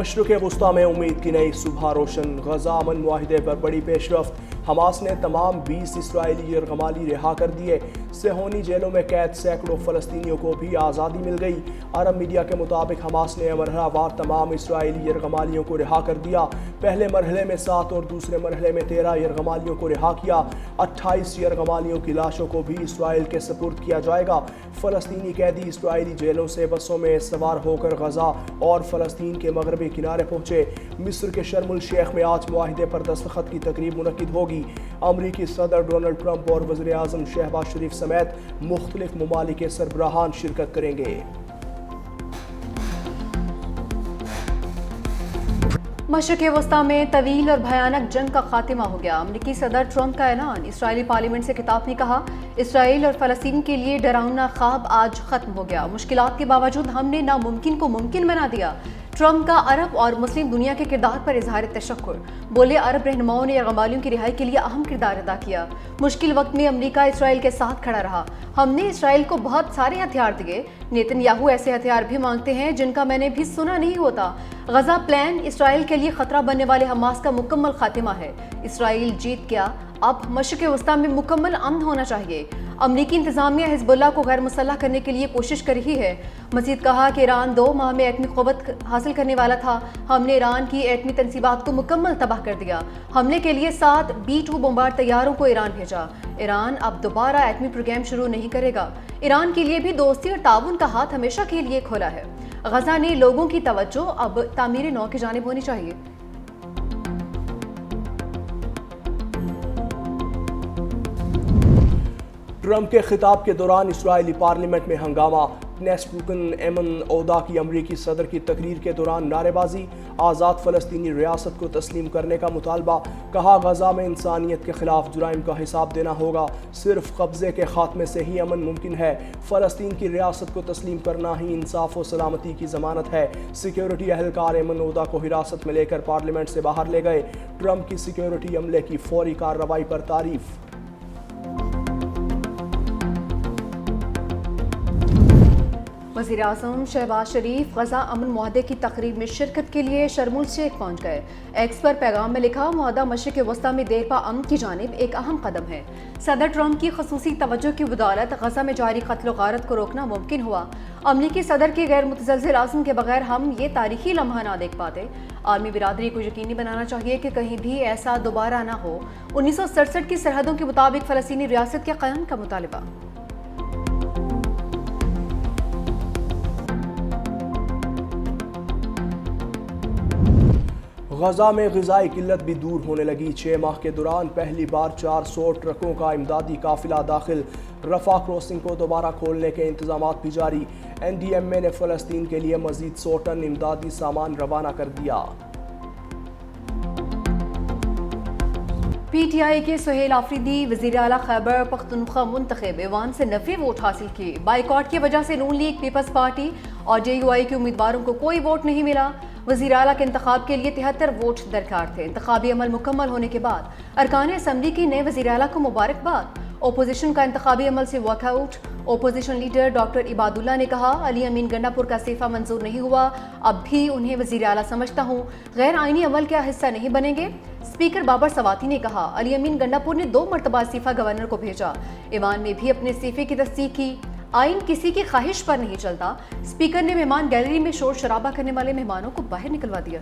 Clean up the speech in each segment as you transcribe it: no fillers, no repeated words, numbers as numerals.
مشرق وسطی میں امید کی نئی صبح روشن، غزہ امن معاہدے پر بڑی پیش رفت، حماس نے تمام 20 اسرائیلی یرغمالی رہا کر دیے، صہیونی جیلوں میں قید سینکڑوں فلسطینیوں کو بھی آزادی مل گئی۔ عرب میڈیا کے مطابق حماس نے مرحلہ وار تمام اسرائیلی یرغمالیوں کو رہا کر دیا، پہلے مرحلے میں 7 اور دوسرے مرحلے میں 13 یرغمالیوں کو رہا کیا، 28 یرغمالیوں کی لاشوں کو بھی اسرائیل کے سپرد کیا جائے گا۔ فلسطینی قیدی اسرائیلی جیلوں سے بسوں میں سوار ہو کر غزہ اور فلسطین کے مغربی کنارے پہنچے۔ مصر کے شرم الشیخ میں آج معاہدے پر دستخط کی تقریب منعقد ہوگی۔ امریکی صدر ڈونلڈ ٹرمپ اور وزیر اعظم شہباز شریف سمیت مختلف ممالک کے سربراہان شرکت کریں گے۔ مشرق وسطی میں طویل اور بھیانک جنگ کا خاتمہ ہو گیا۔ امریکی صدر ٹرمپ کا اعلان۔ اسرائیلی پارلیمنٹ سے خطاب میں کہا، اسرائیل اور فلسطین کے لیے ڈراؤنا خواب آج ختم ہو گیا، مشکلات کے باوجود ہم نے ناممکن کو ممکن بنا دیا۔ ٹرمپ کا عرب اور مسلم دنیا کے کردار پر اظہار تشکر، بولے عرب رہنماؤں نے یرغمالیوں کی رہائی کے لیے اہم کردار ادا کیا، مشکل وقت میں امریکہ اسرائیل کے ساتھ کھڑا رہا، ہم نے اسرائیل کو بہت سارے ہتھیار دیے، نیتن یاہو ایسے ہتھیار بھی مانگتے ہیں جن کا میں نے بھی سنا نہیں ہوتا۔ غزہ پلان اسرائیل کے لیے خطرہ بننے والے حماس کا مکمل خاتمہ ہے، اسرائیل جیت گیا، اب مشرق وسطی میں مکمل امن ہونا چاہیے۔ امریکی انتظامیہ حزب اللہ کو غیر مسلح کرنے کے لیے کوشش کر رہی ہے۔ مزید کہا کہ ایران 2 ماہ میں ایٹمی قوت حاصل کرنے والا تھا، ہم نے ایران کی ایٹمی تنصیبات کو مکمل تباہ کر دیا، حملے کے لیے 7 B-2 بمبار طیاروں کو ایران بھیجا۔ ایران اب دوبارہ ایٹمی پروگرام شروع نہیں کرے گا۔ ایران کے لیے بھی دوستی اور تعاون کا ہاتھ ہمیشہ کے لیے کھولا ہے۔ غزہ نے لوگوں کی توجہ اب تعمیر نو کی جانب ہونی چاہیے۔ ٹرمپ کے خطاب کے دوران اسرائیلی پارلیمنٹ میں ہنگامہ، نیسٹ رکن ایمن عودا کی امریکی صدر کی تقریر کے دوران نعرے بازی، آزاد فلسطینی ریاست کو تسلیم کرنے کا مطالبہ، کہا غزہ میں انسانیت کے خلاف جرائم کا حساب دینا ہوگا، صرف قبضے کے خاتمے سے ہی امن ممکن ہے، فلسطین کی ریاست کو تسلیم کرنا ہی انصاف و سلامتی کی ضمانت ہے۔ سیکیورٹی اہلکار ایمن عودا کو حراست میں لے کر پارلیمنٹ سے باہر لے گئے، ٹرمپ کی سیکیورٹی عملے کی فوری کارروائی پر تعریف۔ وزیر اعظم شہباز شریف غزہ امن معاہدے کی تقریب میں شرکت کے لیے شرم الشیخ پہنچ گئے۔ ایکس پر پیغام میں لکھا، معاہدہ مشرق وسطی میں دیر پا امن کی جانب ایک اہم قدم ہے۔ صدر ٹرمپ کی خصوصی توجہ کی بدولت غزہ میں جاری قتل و غارت کو روکنا ممکن ہوا۔ امریکی صدر کے غیر متزلزل عزم کے بغیر ہم یہ تاریخی لمحہ نہ دیکھ پاتے۔ عالمی برادری کو یقینی بنانا چاہیے کہ کہیں بھی ایسا دوبارہ نہ ہو۔ 1967 کی سرحدوں کے مطابق فلسطینی ریاست کے قیام کا مطالبہ۔ غزہ میں غذائی قلت بھی دور ہونے لگی، 6 ماہ کے دوران پہلی بار 400 ٹرکوں کا امدادی قافلہ داخل، رفح کراسنگ کو دوبارہ کھولنے کے انتظامات بھی جاری۔ NDMA نے فلسطین کے لیے مزید 100 ٹن امدادی سامان روانہ کر دیا۔ PTI کے سہیل آفریدی وزیر اعلیٰ خیبر پختونخوا منتخب، ایوان سے 90 ووٹ حاصل کیے۔ بائیکاٹ کی وجہ سے نون لیگ، پیپلز پارٹی اور JUI کے امیدواروں کو کوئی ووٹ نہیں ملا۔ وزیر اعلیٰ کے انتخاب کے لیے 73 ووٹ درکار تھے۔ انتخابی عمل مکمل ہونے کے بعد ارکان اسمبلی کی نئے وزیر اعلیٰ کو مبارکباد۔ اپوزیشن کا انتخابی عمل سے walk out. Opposition leader doctor عباد اللہ نے کہا، علی امین گنڈا پور کا استعفیٰ منظور نہیں ہوا، اب بھی انہیں وزیر اعلیٰ سمجھتا ہوں، غیر آئینی عمل کا حصہ نہیں بنیں گے۔ اسپیکر بابر سواتی نے کہا، علی امین گنڈا پور نے 2 مرتبہ استعفیٰ گورنر کو بھیجا، ایوان میں بھی اپنے استعفے کی تصدیق کی، آئین کسی کی خواہش پر نہیں چلتا۔ اسپیکر نے مہمان گیلری میں شور شرابہ کرنے والے مہمانوں کو باہر نکلوا دیا۔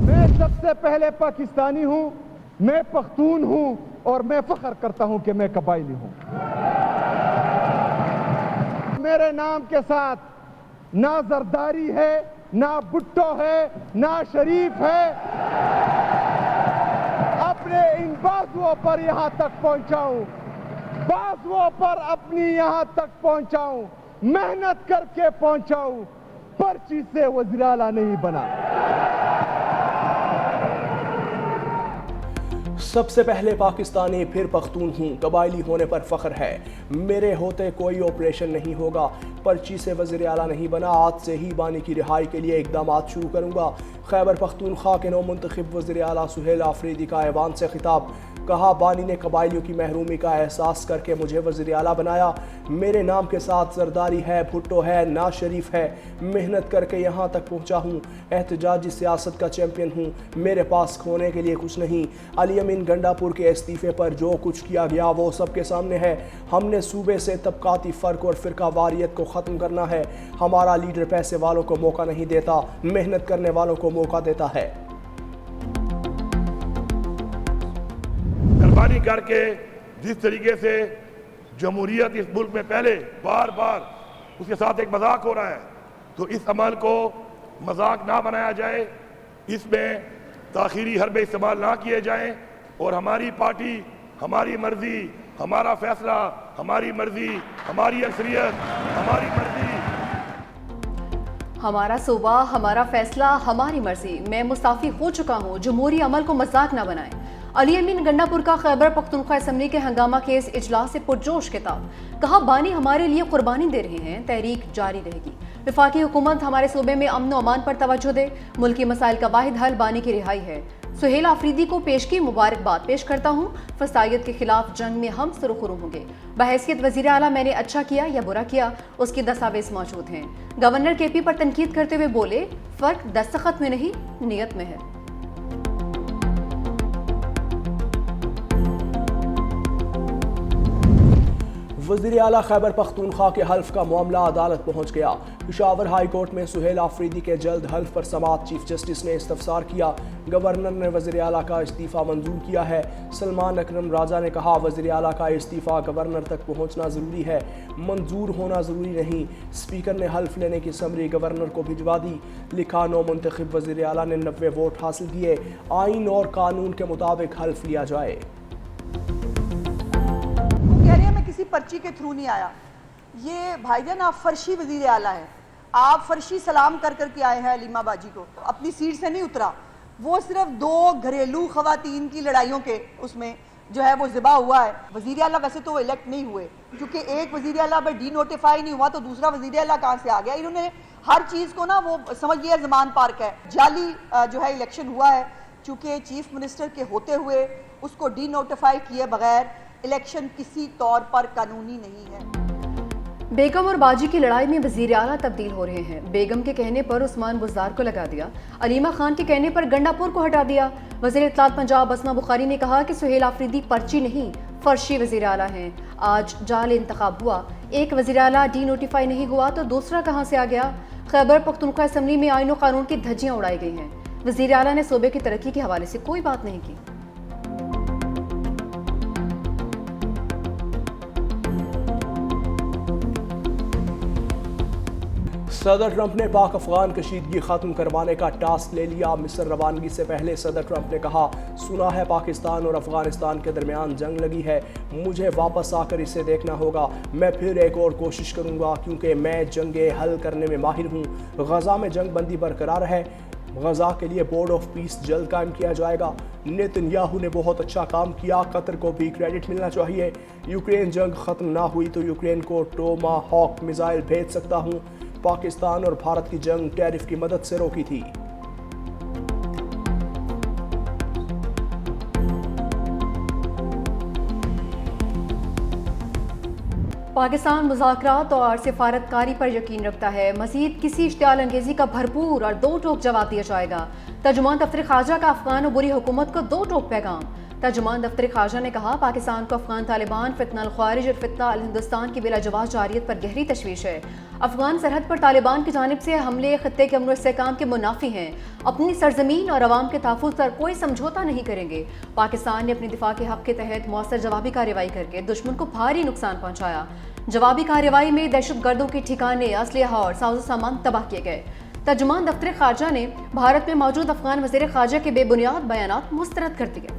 میں سب سے پہلے پاکستانی ہوں، میں پختون ہوں اور میں فخر کرتا ہوں کہ میں قبائلی ہوں۔ میرے نام کے ساتھ نہ زرداری ہے، نہ بھٹو ہے، نہ شریف ہے۔ اپنے ان بازوؤں پر یہاں تک پہنچاؤں، بازوؤں پر اپنی یہاں تک پہنچاؤں، محنت کر کے پہنچاؤں، پرچی سے وزیر اعلیٰ نہیں بنا۔ سب سے پہلے پاکستانی پھر پختون ہوں، قبائلی ہونے پر فخر ہے، میرے ہوتے کوئی آپریشن نہیں ہوگا، پرچی سے وزیر اعلیٰ نہیں بنا، آج سے ہی بانی کی رہائی کے لیے اقدامات شروع کروں گا۔ خیبر پختونخوا کے نو منتخب وزیر اعلیٰ سہیل آفریدی کا ایوان سے خطاب، کہا بانی نے قبائلیوں کی محرومی کا احساس کر کے مجھے وزیر اعلیٰ بنایا. میرے نام کے ساتھ زرداری ہے, بھٹو ہے, ناز شریف ہے. محنت کر کے یہاں تک پہنچا ہوں, احتجاجی سیاست کا چیمپئن ہوں, میرے پاس کھونے کے لیے کچھ نہیں. علی امین گنڈا پور کے استعفے پر جو کچھ کیا گیا وہ سب کے سامنے ہے. ہم نے صوبے سے طبقاتی فرق اور فرقہ واریت کو ختم کرنا ہے. ہمارا لیڈر پیسے والوں کو موقع نہیں دیتا, محنت کرنے والوں کو موقع دیتا ہے. قربانی کر کے جس طریقے سے جمہوریت اس ملک میں پہلے بار بار اس کے ساتھ ایک مذاق ہو رہا ہے, تو اس عمل کو مذاق نہ بنایا جائے, اس میں تاخیری حربے استعمال نہ کیے جائیں, اور ہماری پارٹی, ہماری مرضی, ہمارا فیصلہ, ہماری مرضی, ہماری اکثریت, ہماری مرضی. ہمارا صوبہ, ہمارا فیصلہ, ہماری مرضی. میں مستعفی ہو چکا ہوں, جمہوری عمل کو مذاق نہ بنائیں. علی امین گنڈا پور کا خیبر پختونخوا اسمبلی کے ہنگامہ خیز اجلاس سے پرجوش خطاب. کہا بانی ہمارے لیے قربانی دے رہے ہیں, تحریک جاری رہے گی. وفاقی حکومت ہمارے صوبے میں امن و امان پر توجہ دے, ملکی مسائل کا واحد حل بانی کی رہائی ہے. سہیل آفریدی کو پیش کی مبارکباد پیش کرتا ہوں. فسادیت کے خلاف جنگ میں ہم سرخرو ہوں گے. بحیثیت وزیر اعلیٰ میں نے اچھا کیا یا برا کیا, اس کی دستاویز موجود ہیں. گورنر کے پی پر تنقید کرتے ہوئے بولے فرق دستخط میں نہیں نیت میں ہے. وزیر اعلیٰ خیبر پختونخوا کے حلف کا معاملہ عدالت پہنچ گیا. پشاور ہائی کورٹ میں سہیل آفریدی کے جلد حلف پر سماعت چیف جسٹس نے استفسار کیا. گورنر نے وزیر اعلیٰ کا استعفیٰ منظور کیا ہے. سلمان اکرم راجہ نے کہا وزیر اعلیٰ کا استعفیٰ گورنر تک پہنچنا ضروری ہے, منظور ہونا ضروری نہیں. اسپیکر نے حلف لینے کی سمری گورنر کو بھجوا دی. لکھا نو منتخب وزیر اعلیٰ نے 90 ووٹ حاصل کیے. آئین اور قانون کے مطابق حلف لیا جائے. کسی پرچی کے تھرو نہیں آیا. یہ بھائی جان آپ فرشی وزیر اعلیٰ ہیں, آپ فرشی سلام کر کے آئے ہیں علیمہ باجی کو, اپنی سیٹ سے نہیں اترا. وہ صرف 2 گھریلو خواتین کی لڑائیوں کے اس میں جو ہے وہ ذبح ہوا ہے. وزیر اعلیٰ ویسے تو وہ الیکٹ نہیں ہوئے, کیونکہ ایک وزیر اعلیٰ پر ڈی نوٹیفائی نہیں ہوا تو دوسرا وزیر اعلیٰ کہاں سے آ گیا. انہوں نے ہر چیز کو نا وہ سمجھ لیا زمان پارک ہے. جعلی جو ہے الیکشن ہوا ہے, چونکہ چیف منسٹر کے ہوتے ہوئے اس کو ڈی نوٹیفائی کیے بغیر الیکشن کسی طور پر قانونی نہیں ہے. بیگم اور باجی کی لڑائی میں وزیر اعلیٰ تبدیل ہو رہے ہیں. بیگم کے کہنے پر عثمان بزدار کو لگا دیا, علیمہ خان کے کہنے پر گنڈا پور کو ہٹا دیا. وزیر اطلاعات پنجاب اسما بخاری نے کہا کہ سہیل آفریدی پرچی نہیں فرشی وزیر اعلیٰ ہیں. آج جعلی انتخاب ہوا, ایک وزیر اعلیٰ ڈی نوٹیفائی نہیں ہوا تو دوسرا کہاں سے آ گیا. خیبر پختونخوا اسمبلی میں آئین و قانون کی دھجیاں اڑائی گئی ہیں. وزیر اعلیٰ نے صوبے کی ترقی کے حوالے سے کوئی بات نہیں کی. صدر ٹرمپ نے پاک افغان کشیدگی ختم کروانے کا ٹاسک لے لیا. مصر روانگی سے پہلے صدر ٹرمپ نے کہا سنا ہے پاکستان اور افغانستان کے درمیان جنگ لگی ہے, مجھے واپس آ کر اسے دیکھنا ہوگا. میں پھر ایک اور کوشش کروں گا کیونکہ میں جنگیں حل کرنے میں ماہر ہوں. غزہ میں جنگ بندی برقرار ہے. غزہ کے لیے بورڈ آف پیس جلد قائم کیا جائے گا. نیتن یاہو نے بہت اچھا کام کیا, قطر کو بھی کریڈٹ ملنا چاہیے. یوکرین جنگ ختم نہ ہوئی تو یوکرین کو ٹوما ہاک میزائل بھیج سکتا ہوں. پاکستان اور بھارت کی جنگ ٹیرف کی مدد سے روکی تھی. پاکستان مذاکرات اور سفارتکاری پر یقین رکھتا ہے. مزید کسی اشتعال انگیزی کا بھرپور اور 2 ٹوک جواب دیا جائے گا. ترجمان دفتر خارجہ کا افغان و بری حکومت کو 2 ٹوک پیغام. ترجمان دفتر خارجہ نے کہا پاکستان کو افغان طالبان, فتنہ الخوارج اور فتنہ الہندوستان کی بلا جواز جارحیت پر گہری تشویش ہے. افغان سرحد پر طالبان کی جانب سے حملے خطے کے امن و استحکام کے منافی ہیں. اپنی سرزمین اور عوام کے تحفظ پر کوئی سمجھوتا نہیں کریں گے. پاکستان نے اپنی دفاع کے حق کے تحت مؤثر جوابی کارروائی کر کے دشمن کو بھاری نقصان پہنچایا. جوابی کارروائی میں دہشت گردوں کے ٹھکانے, اسلحہ اور ساز و سامان تباہ کیے گئے. ترجمان دفتر خارجہ نے بھارت میں موجود افغان وزیر خارجہ کے بے بنیاد بیانات مسترد کر دیے.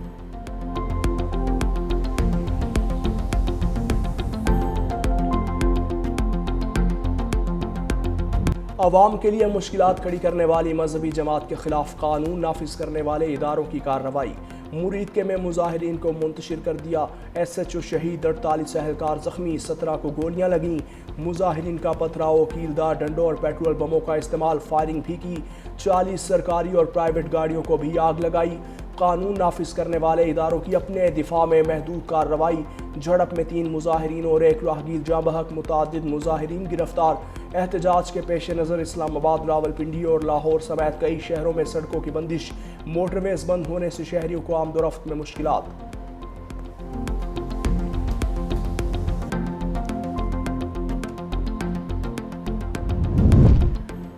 عوام کے لیے مشکلات کھڑی کرنے والی مذہبی جماعت کے خلاف قانون نافذ کرنے والے اداروں کی کارروائی. مرید کے میں مظاہرین کو منتشر کر دیا. ایس ایچ او شہید, 48 اہلکار زخمی, 17 کو گولیاں لگیں. مظاہرین کا پتھراؤ, کیلدار ڈنڈوں اور پیٹرول بموں کا استعمال, فائرنگ بھی کی. 40 سرکاری اور پرائیویٹ گاڑیوں کو بھی آگ لگائی. قانون نافذ کرنے والے اداروں کی اپنے دفاع میں محدود کارروائی، جھڑپ میں 3 مظاہرین اور 1 راہگیر جاں بحق، متعدد مظاہرین گرفتار۔ احتجاج کے پیش نظر اسلام آباد، راولپنڈی اور لاہور سمیت کئی شہروں میں سڑکوں کی بندش، موٹر ویز بند ہونے سے شہریوں کو آمد و رفت میں مشکلات۔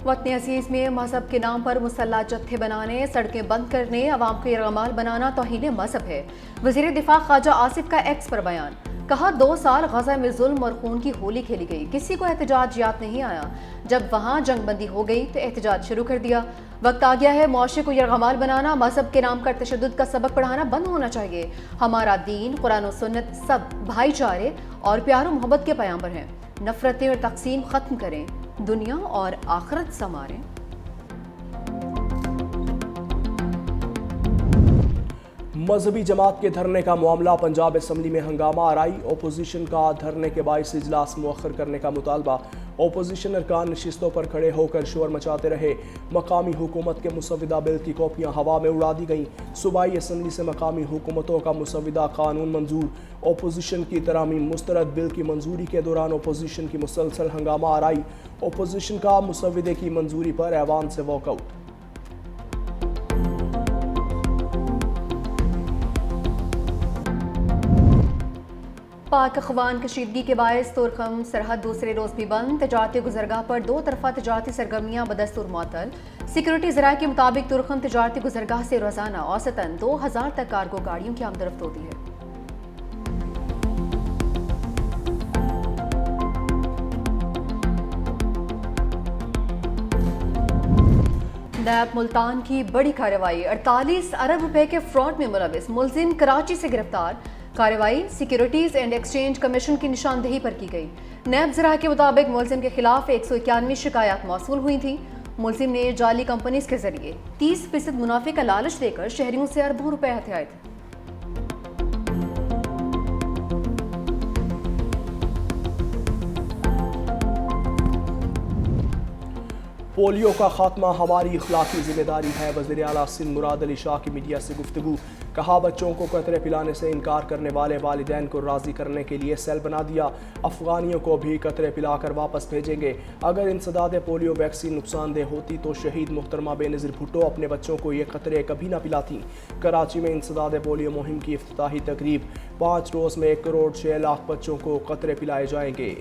وطن عزیز میں مذہب کے نام پر مسلح جتھے بنانے، سڑکیں بند کرنے، عوام کو یرغمال بنانا توہین مذہب ہے۔ وزیر دفاع خواجہ آصف کا ایکس پر بیان، کہا 2 سال غزہ میں ظلم اور خون کی ہولی کھیلی گئی، کسی کو احتجاج یاد نہیں آیا، جب وہاں جنگ بندی ہو گئی تو احتجاج شروع کر دیا۔ وقت آ گیا ہے معاشرے کو یرغمال بنانا، مذہب کے نام پر تشدد کا سبق پڑھانا بند ہونا چاہیے۔ ہمارا دین، قرآن و سنت سب بھائی چارے اور پیار و محبت کے پیغمبر ہیں۔ نفرتیں اور تقسیم ختم کریں، دنیا اور آخرت سنواریں۔ مذہبی جماعت کے دھرنے کا معاملہ، پنجاب اسمبلی میں ہنگامہ آرائی، اپوزیشن کا دھرنے کے باعث اجلاس مؤخر کرنے کا مطالبہ، اپوزیشن ارکان نشستوں پر کھڑے ہو کر شور مچاتے رہے، مقامی حکومت کے مسودہ بل کی کاپیاں ہوا میں اڑا دی گئیں، صوبائی اسمبلی سے مقامی حکومتوں کا مسودہ قانون منظور، اپوزیشن کی ترامیم مسترد، بل کی منظوری کے دوران اپوزیشن کی مسلسل ہنگامہ آرائی، اپوزیشن کا مسودے کی منظوری پر ایوان سے واک آؤٹ۔ پاک اخوان کشیدگی کے باعث طورخم سرحد دوسرے روز بھی بند، تجارتی گزرگاہ پر 2 طرفہ تجارتی سرگرمیاں بدستور معطل۔ سیکورٹی ذرائع کے مطابق طورخم تجارتی گزرگاہ سے روزانہ اوسطاً 2000 تک کارگو گاڑیوں کی آمد و رفت ہوتی ہے۔ نیب ملتان کی بڑی کارروائی، 48 ارب روپے کے فراڈ میں ملوث ملزم کراچی سے گرفتار۔ کارروائی سیکیورٹیز اینڈ ایکسچینج کمیشن کی نشاندہی پر کی گئی۔ نیب ذرائع کے مطابق ملزم کے خلاف 191 شکایات موصول ہوئی تھیں۔ ملزم نے جعلی کمپنیز کے ذریعے 30% منافع کا لالچ دے کر شہریوں سے اربوں روپے ہتھیائے تھے۔ پولیو کا خاتمہ ہماری اخلاقی ذمہ داری ہے، وزیر اعلیٰ سندھ مراد علی شاہ کی میڈیا سے گفتگو، کہا بچوں کو قطرے پلانے سے انکار کرنے والے والدین کو راضی کرنے کے لیے سیل بنا دیا، افغانیوں کو بھی قطرے پلا کر واپس بھیجیں گے۔ اگر انسداد پولیو ویکسین نقصان دہ ہوتی تو شہید محترمہ بے نظیر بھٹو اپنے بچوں کو یہ قطرے کبھی نہ پلاتی۔ کراچی میں انسداد پولیو مہم کی افتتاحی تقریب، 5 روز میں 1 کروڑ 6 لاکھ بچوں کو قطرے پلائے جائیں گے۔